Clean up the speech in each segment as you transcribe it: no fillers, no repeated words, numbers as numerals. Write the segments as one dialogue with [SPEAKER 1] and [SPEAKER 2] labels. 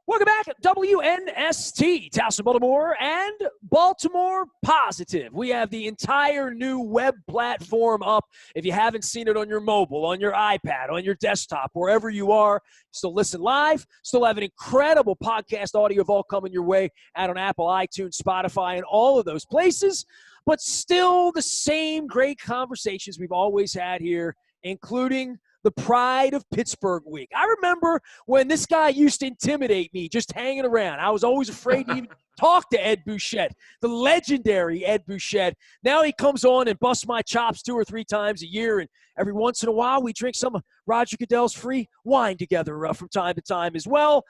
[SPEAKER 1] Welcome back at WNST, Towson, Baltimore, and Baltimore Positive. We have the entire new web platform up. If you haven't seen it on your mobile, on your iPad, on your desktop, wherever you are, still listen live, still have an incredible podcast audio of all coming your way out on Apple, iTunes, Spotify, and all of those places, but still the same great conversations we've always had here, including the pride of Pittsburgh week. I remember when this guy used to intimidate me just hanging around. I was always afraid to even talk to Ed Bouchette, the legendary Ed Bouchette. Now he comes on and busts my chops 2 or 3 times a year, and every once in a while we drink some of Roger Goodell's free wine together from time to time as well.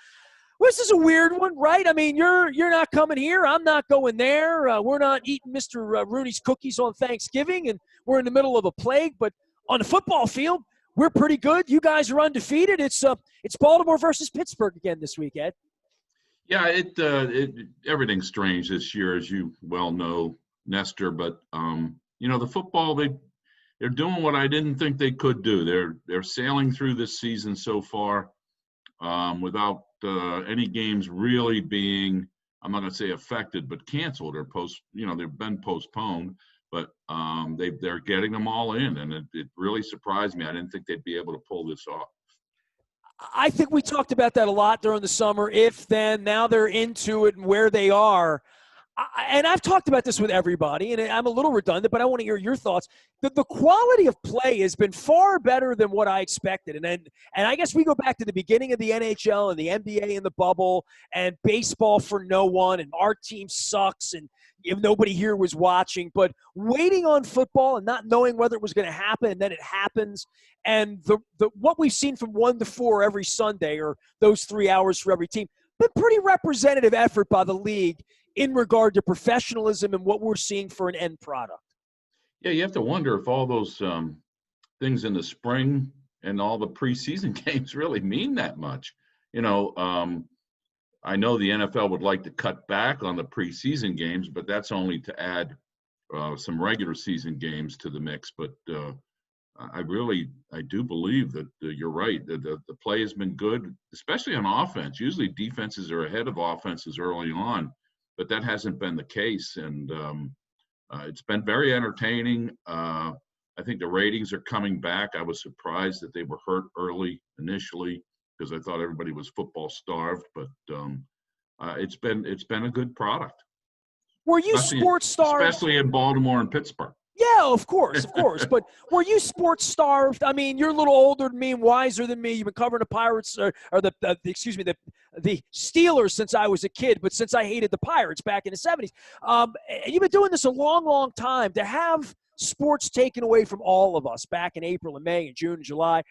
[SPEAKER 1] This is a weird one, right? I mean, you're not coming here. I'm not going there. We're not eating Mr. Rooney's cookies on Thanksgiving, and we're in the middle of a plague. But on the football field, we're pretty good. You guys are undefeated. It's Baltimore versus Pittsburgh again this week, Ed.
[SPEAKER 2] Yeah, everything's strange this year, as you well know, Nestor. But the football they're doing what I didn't think they could do. They're sailing through this season so far without any games really being, I'm not going to say affected, but canceled or they've been postponed. But they're getting them all in, and it really surprised me. I didn't think they'd be able to pull this off.
[SPEAKER 1] I think we talked about that a lot during the summer. If then, now they're into it and where they are. And I've talked about this with everybody, and I'm a little redundant, but I want to hear your thoughts. The quality of play has been far better than what I expected. And I guess we go back to the beginning of the NHL and the NBA in the bubble and baseball for no one, and our team sucks, and if nobody here was watching. But waiting on football and not knowing whether it was going to happen, and then it happens, and the what we've seen from 1 to 4 every Sunday, or those 3 hours for every team, been pretty representative effort by the league in regard to professionalism and what we're seeing for an end product.
[SPEAKER 2] Yeah, you have to wonder if all those things in the spring and all the preseason games really mean that much. I know the NFL would like to cut back on the preseason games, but that's only to add some regular season games to the mix. But I do believe that you're right. The play has been good, especially on offense. Usually defenses are ahead of offenses early on, but that hasn't been the case. And it's been very entertaining. I think the ratings are coming back. I was surprised that they were hurt early initially, because I thought everybody was football starved, but it's been a good product.
[SPEAKER 1] Were you sports starved?
[SPEAKER 2] Especially in Baltimore and Pittsburgh.
[SPEAKER 1] Yeah, of course. But were you sports starved? I mean, you're a little older than me and wiser than me. You've been covering the Pirates or the Steelers since I was a kid, but since I hated the Pirates back in the 70s. You've been doing this a long, long time. To have sports taken away from all of us back in April and May and June and July,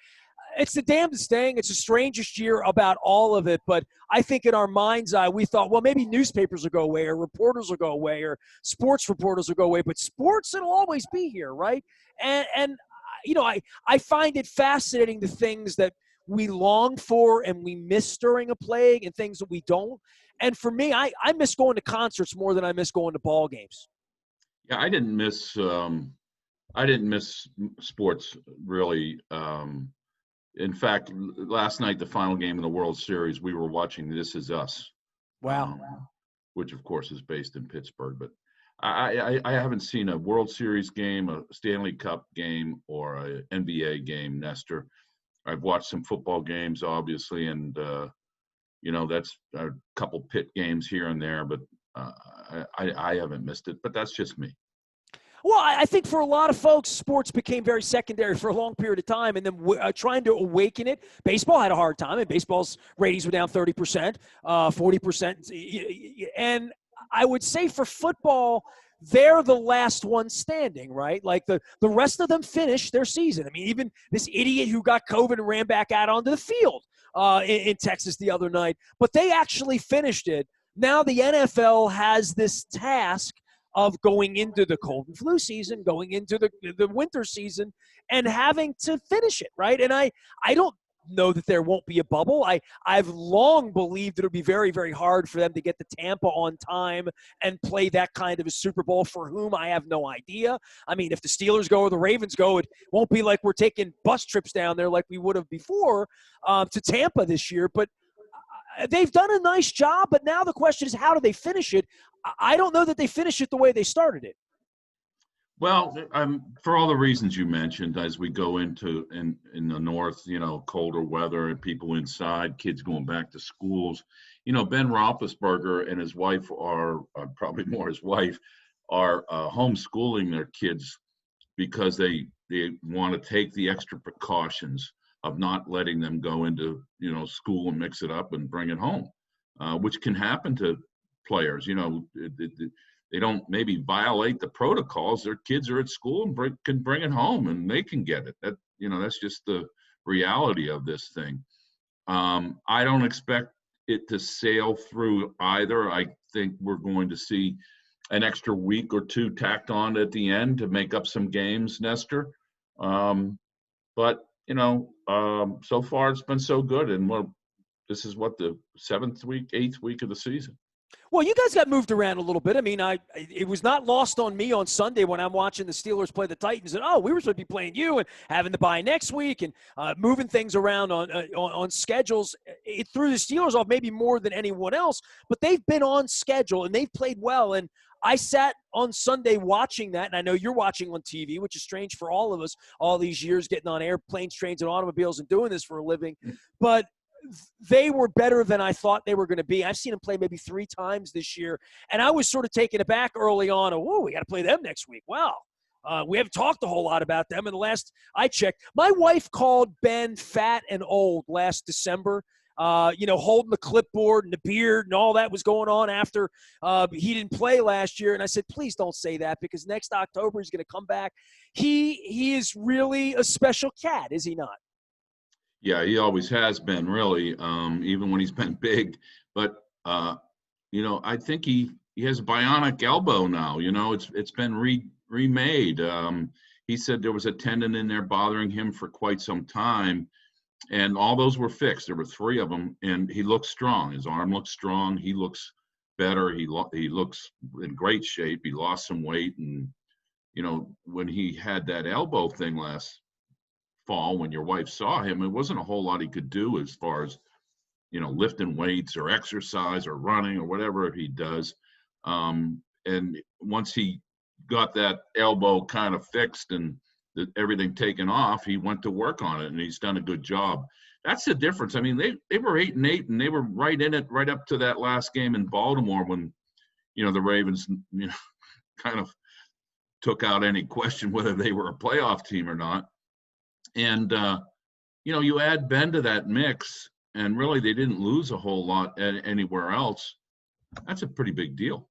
[SPEAKER 1] it's the damnedest thing. It's the strangest year about all of it. But I think in our mind's eye, we thought, well, maybe newspapers will go away, or reporters will go away, or sports reporters will go away. But sports, it'll always be here, right? And I find it fascinating, the things that we long for and we miss during a plague, and things that we don't. And for me, I miss going to concerts more than I miss going to ball games.
[SPEAKER 2] Yeah, I didn't miss sports really. In fact, last night, the final game of the World Series, we were watching This Is Us.
[SPEAKER 1] Wow.
[SPEAKER 2] Which, of course, is based in Pittsburgh. But I haven't seen a World Series game, a Stanley Cup game, or an NBA game, Nestor. I've watched some football games, obviously, and, that's a couple pit games here and there. But I haven't missed it. But that's just me.
[SPEAKER 1] Well, I think for a lot of folks, sports became very secondary for a long period of time, and then trying to awaken it. Baseball had a hard time, and baseball's ratings were down 30%, 40%. And I would say for football, they're the last one standing, right? Like the rest of them finished their season. I mean, even this idiot who got COVID and ran back out onto the field in Texas the other night, but they actually finished it. Now the NFL has this task of going into the cold and flu season, going into the winter season, and having to finish it, right? And I don't know that there won't be a bubble. I've long believed it'll be very, very hard for them to get to Tampa on time and play that kind of a Super Bowl, for whom I have no idea. I mean, if the Steelers go or the Ravens go, it won't be like we're taking bus trips down there like we would have before to Tampa this year. But they've done a nice job, but now the question is, how do they finish it? I don't know that they finish it the way they started it.
[SPEAKER 2] Well, for all the reasons you mentioned, as we go into in the north, colder weather and people inside, kids going back to schools, Ben Roethlisberger and his wife are probably more his wife are homeschooling their kids because they want to take the extra precautions of not letting them go into school and mix it up and bring it home, which can happen to players. They don't maybe violate the protocols. Their kids are at school and can bring it home and they can get it. That's just the reality of this thing. I don't expect it to sail through either. I think we're going to see an extra week or two tacked on at the end to make up some games, Nestor. But so far it's been so good. And this is the 7th week, 8th week of the season.
[SPEAKER 1] Well, you guys got moved around a little bit. I mean, it was not lost on me on Sunday when I'm watching the Steelers play the Titans, and we were supposed to be playing you and having the bye next week and moving things around on schedules. It threw the Steelers off maybe more than anyone else, but they've been on schedule and they've played well. And I sat on Sunday watching that, and I know you're watching on TV, which is strange for all of us all these years getting on airplanes, trains, and automobiles and doing this for a living. But they were better than I thought they were going to be. I've seen them play maybe 3 times this year, and I was sort of taken aback early on. We got to play them next week. Wow. We haven't talked a whole lot about them. And the last I checked, my wife called Ben fat and old last December, holding the clipboard and the beard and all that was going on after he didn't play last year. And I said, please don't say that because next October he's going to come back. He is really a special cat, is he not?
[SPEAKER 2] Yeah, he always has been, really, even when he's been big. But, I think he has a bionic elbow now. It's been remade. He said there was a tendon in there bothering him for quite some time, and all those were fixed. There were 3 of them, and he looks strong. His arm looks strong. He looks better. He looks in great shape. He lost some weight, and, when he had that elbow thing last fall, when your wife saw him, it wasn't a whole lot he could do as far as lifting weights or exercise or running or whatever he does. And once he got that elbow kind of fixed and everything taken off, he went to work on it, and he's done a good job. That's the difference. I mean, they were 8-8, and they were right in it right up to that last game in Baltimore when the Ravens kind of took out any question whether they were a playoff team or not. And, you add Ben to that mix, and really they didn't lose a whole lot anywhere else. That's a pretty big deal.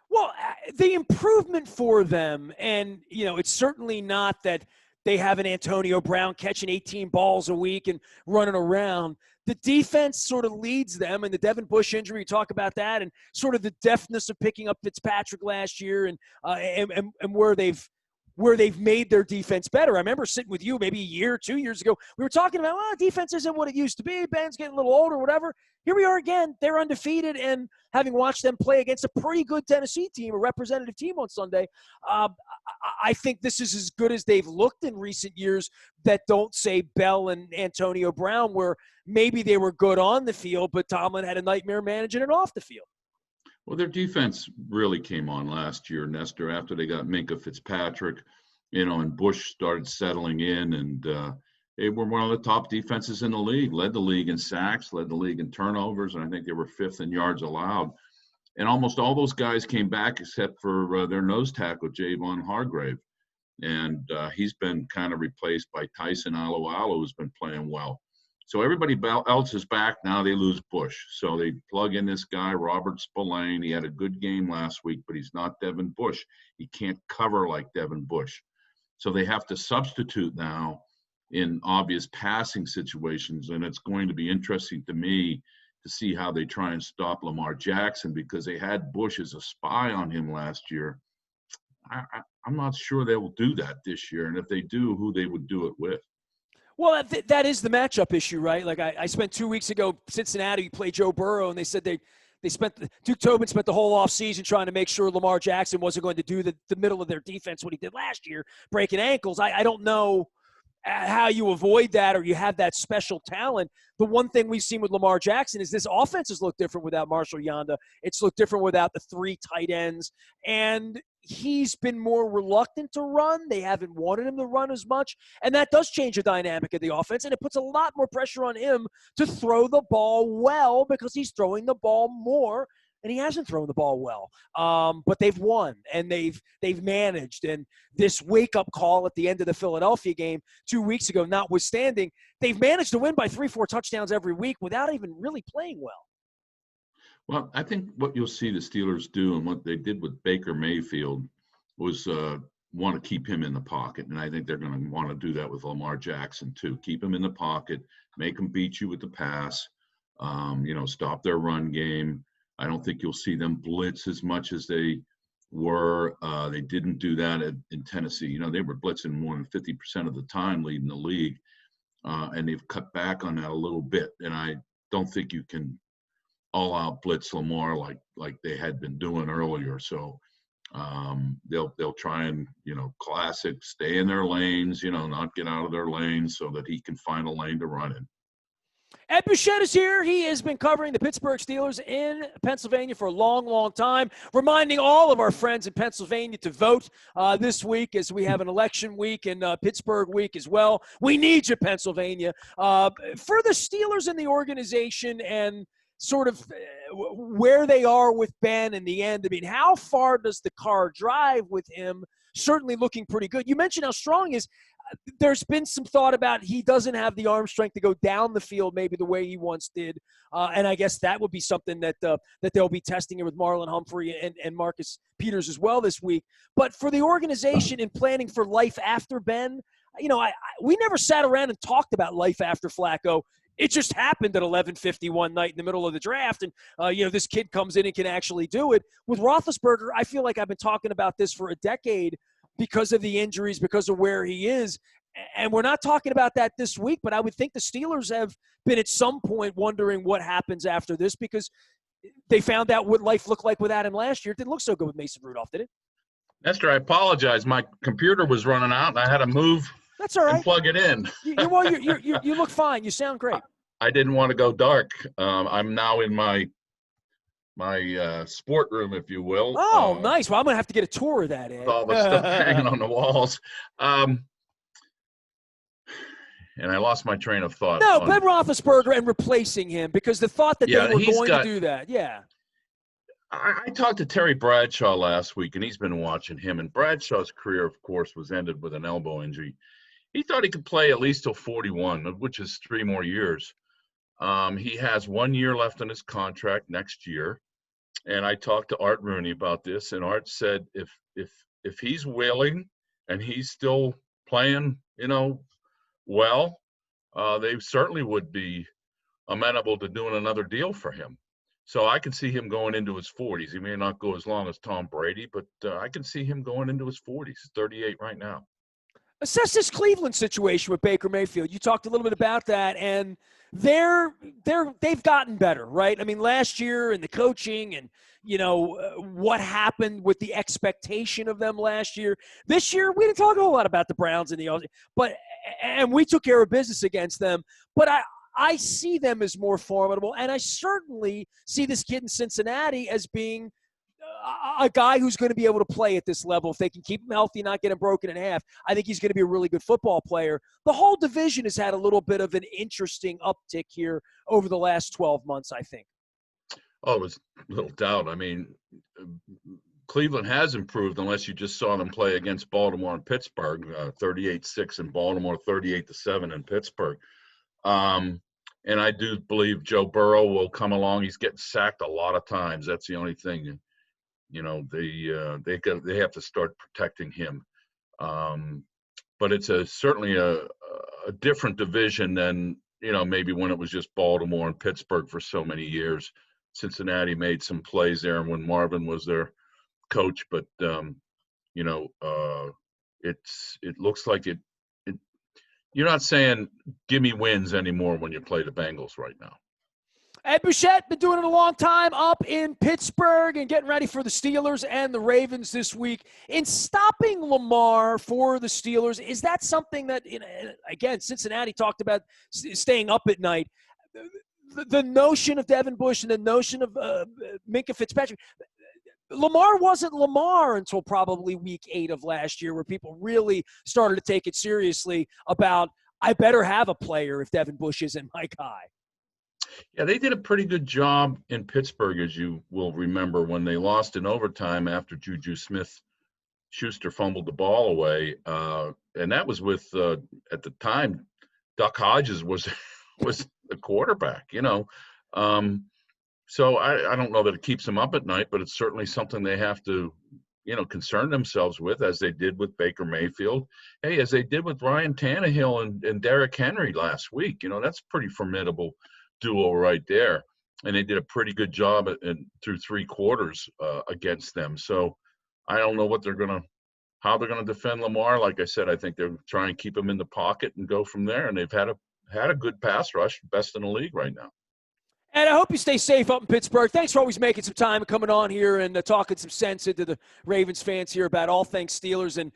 [SPEAKER 1] Well, the improvement for them, and, it's certainly not that they have an Antonio Brown catching 18 balls a week and running around. The defense sort of leads them, and the Devin Bush injury, you talk about that, and sort of the deftness of picking up Fitzpatrick last year and where they've made their defense better. I remember sitting with you maybe a year, 2 years ago. We were talking about, defense isn't what it used to be. Ben's getting a little older, whatever. Here we are again. They're undefeated, and having watched them play against a pretty good Tennessee team, a representative team on Sunday, I think this is as good as they've looked in recent years that don't say Bell and Antonio Brown, where maybe they were good on the field, but Tomlin had a nightmare managing it off the field.
[SPEAKER 2] Well, their defense really came on last year, Nestor, after they got Minkah Fitzpatrick, and Bush started settling in, and they were one of the top defenses in the league, led the league in sacks, led the league in turnovers, and I think they were 5th in yards allowed. And almost all those guys came back except for their nose tackle, Javon Hargrave. And he's been kind of replaced by Tyson Alualu, who's been playing well. So everybody else is back. Now they lose Bush. So they plug in this guy, Robert Spillane. He had a good game last week, but he's not Devin Bush. He can't cover like Devin Bush. So they have to substitute now in obvious passing situations. And it's going to be interesting to me to see how they try and stop Lamar Jackson, because they had Bush as a spy on him last year. I'm not sure they will do that this year. And if they do, who they would do it with.
[SPEAKER 1] Well, that is the matchup issue, right? Like I spent 2 weeks ago, Cincinnati played Joe Burrow, and they said Duke Tobin spent the whole offseason trying to make sure Lamar Jackson wasn't going to do the middle of their defense what he did last year, breaking ankles. I don't know. how you avoid that, or you have that special talent. The one thing we've seen with Lamar Jackson is this offense has looked different without Marshall Yanda. It's looked different without the 3 tight ends. And he's been more reluctant to run. They haven't wanted him to run as much. And that does change the dynamic of the offense. And it puts a lot more pressure on him to throw the ball well, because he's throwing the ball more. And he hasn't thrown the ball well, but they've won and they've managed. And this wake-up call at the end of the Philadelphia game 2 weeks ago, notwithstanding, they've managed to win by 3-4 touchdowns every week without even really playing well.
[SPEAKER 2] Well, I think what you'll see the Steelers do, and what they did with Baker Mayfield, was want to keep him in the pocket. And I think they're going to want to do that with Lamar Jackson too. Keep him in the pocket, make him beat you with the pass, stop their run game. I don't think you'll see them blitz as much as they were. They didn't do that in Tennessee. They were blitzing more than 50% of the time, leading the league. And they've cut back on that a little bit. And I don't think you can all-out blitz Lamar like they had been doing earlier. So they'll try and, classic, stay in their lanes, not get out of their lanes so that he can find a lane to run in.
[SPEAKER 1] Ed Bouchette is here. He has been covering the Pittsburgh Steelers in Pennsylvania for a long, long time, reminding all of our friends in Pennsylvania to vote this week, as we have an election week and Pittsburgh week as well. We need you, Pennsylvania. For the Steelers and the organization and sort of where they are with Ben in the end, I mean, how far does the car drive with him? Certainly looking pretty good. You mentioned how strong he is. There's been some thought about he doesn't have the arm strength to go down the field maybe the way he once did. And I guess that would be something that they'll be testing with Marlon Humphrey and Marcus Peters as well this week. But for the organization in planning for life after Ben, we never sat around and talked about life after Flacco. It just happened at 11:50 one night in the middle of the draft, and this kid comes in and can actually do it. With Roethlisberger, I feel like I've been talking about this for a decade because of the injuries, because of where he is, and we're not talking about that this week. But I would think the Steelers have been at some point wondering what happens after this, because they found out what life looked like without him last year. It didn't look so good with Mason Rudolph, did it?
[SPEAKER 2] Nestor, I apologize. My computer was running out, and I had to move.
[SPEAKER 1] That's all right.
[SPEAKER 2] And plug it in.
[SPEAKER 1] You look fine. You sound great.
[SPEAKER 2] I didn't want to go dark. I'm now in my sport room, if you will.
[SPEAKER 1] Oh, nice. Well, I'm going to have to get a tour of that, Ed.
[SPEAKER 2] With all the stuff hanging on the walls. And I lost my train of thought.
[SPEAKER 1] No, Ben Roethlisberger and replacing him, because the thought that they were going to do that. Yeah.
[SPEAKER 2] I talked to Terry Bradshaw last week, and he's been watching him. And Bradshaw's career, of course, was ended with an elbow injury. He thought he could play at least till 41, which is 3 more years. He has 1 year left on his contract next year. And I talked to Art Rooney about this, and Art said if he's willing and he's still playing, well, they certainly would be amenable to doing another deal for him. So I can see him going into his 40s. He may not go as long as Tom Brady, but I can see him going into his 40s. He's 38 right now.
[SPEAKER 1] Assess this Cleveland situation with Baker Mayfield. You talked a little bit about that, and they've gotten better, right? I mean, last year and the coaching and, what happened with the expectation of them last year. This year, we didn't talk a whole lot about the Browns and and we took care of business against them. But I see them as more formidable, and I certainly see this kid in Cincinnati as being a guy who's going to be able to play at this level. If they can keep him healthy, not get him broken in half, I think he's going to be a really good football player. The whole division has had a little bit of an interesting uptick here over the last 12 months, I think.
[SPEAKER 2] Oh, there's little doubt. I mean, Cleveland has improved, unless you just saw them play against Baltimore and Pittsburgh, 38-6 in Baltimore, 38-7 in Pittsburgh. And I do believe Joe Burrow will come along. He's getting sacked a lot of times. That's the only thing. They have to start protecting him. But it's certainly a different division than, maybe when it was just Baltimore and Pittsburgh for so many years. Cincinnati made some plays there when Marvin was their coach, but it looks like it. You're not saying give me wins anymore when you play the Bengals right now.
[SPEAKER 1] Ed Bouchette, been doing it a long time up in Pittsburgh and getting ready for the Steelers and the Ravens this week. In stopping Lamar for the Steelers, is that something that, again, Cincinnati talked about staying up at night. The notion of Devin Bush and the notion of Minkah Fitzpatrick, Lamar wasn't Lamar until probably week 8 of last year, where people really started to take it seriously about, I better have a player if Devin Bush isn't my guy.
[SPEAKER 2] Yeah, they did a pretty good job in Pittsburgh, as you will remember, when they lost in overtime after Juju Smith-Schuster fumbled the ball away. And that was with, at the time, Duck Hodges was the quarterback, So I don't know that it keeps them up at night, but it's certainly something they have to, concern themselves with, as they did with Baker Mayfield. Hey, as they did with Ryan Tannehill and Derrick Henry last week. That's pretty formidable duo right there. And they did a pretty good job through 3 quarters against them. So I don't know how they're gonna defend Lamar. Like I said, I think they're trying to keep him in the pocket and go from there. And they've had a good pass rush, best in the league right now.
[SPEAKER 1] And I hope you stay safe up in Pittsburgh. Thanks for always making some time and coming on here and talking some sense into the Ravens fans here about all things Steelers. And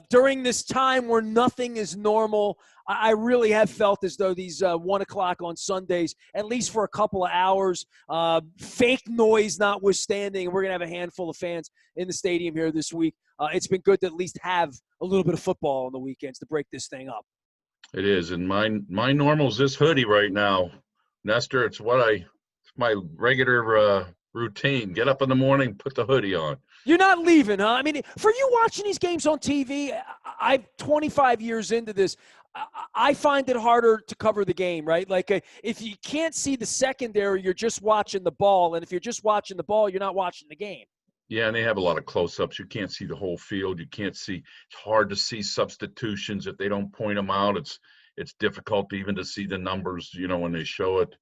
[SPEAKER 1] during this time where nothing is normal, I really have felt as though these 1 o'clock on Sundays, at least for a couple of hours, fake noise notwithstanding, and we're going to have a handful of fans in the stadium here this week. It's been good to at least have a little bit of football on the weekends to break this thing up.
[SPEAKER 2] It is. And my normal's this hoodie right now. Nestor, it's my regular routine. Get up in the morning, put the hoodie on.
[SPEAKER 1] You're not leaving, huh? I mean, for you watching these games on TV, I'm 25 years into this. I find it harder to cover the game, right? Like if you can't see the secondary, you're just watching the ball. And if you're just watching the ball, you're not watching the game.
[SPEAKER 2] Yeah, and they have a lot of close-ups. You can't see the whole field. You can't see. It's hard to see substitutions if they don't point them out. It's difficult even to see the numbers, when they show it.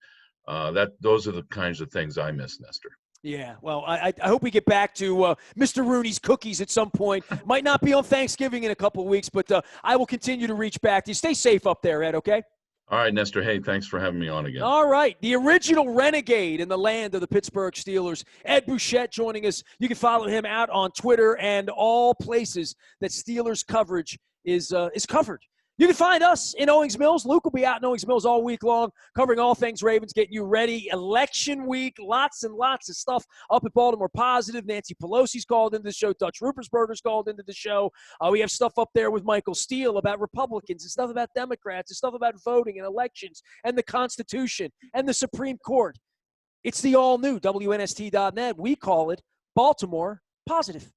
[SPEAKER 2] Those are the kinds of things I miss, Nestor.
[SPEAKER 1] Yeah, well, I hope we get back to Mr. Rooney's cookies at some point. Might not be on Thanksgiving in a couple of weeks, but I will continue to reach back to you. Stay safe up there, Ed, okay?
[SPEAKER 2] All right, Nestor. Hey, thanks for having me on again.
[SPEAKER 1] All right. The original renegade in the land of the Pittsburgh Steelers, Ed Bouchette, joining us. You can follow him out on Twitter and all places that Steelers coverage is covered. You can find us in Owings Mills. Luke will be out in Owings Mills all week long, covering all things Ravens, getting you ready. Election week, lots and lots of stuff up at Baltimore Positive. Nancy Pelosi's called into the show. Dutch Rupersberger's called into the show. We have stuff up there with Michael Steele about Republicans and stuff about Democrats and stuff about voting and elections and the Constitution and the Supreme Court. It's the all-new WNST.net. We call it Baltimore Positive.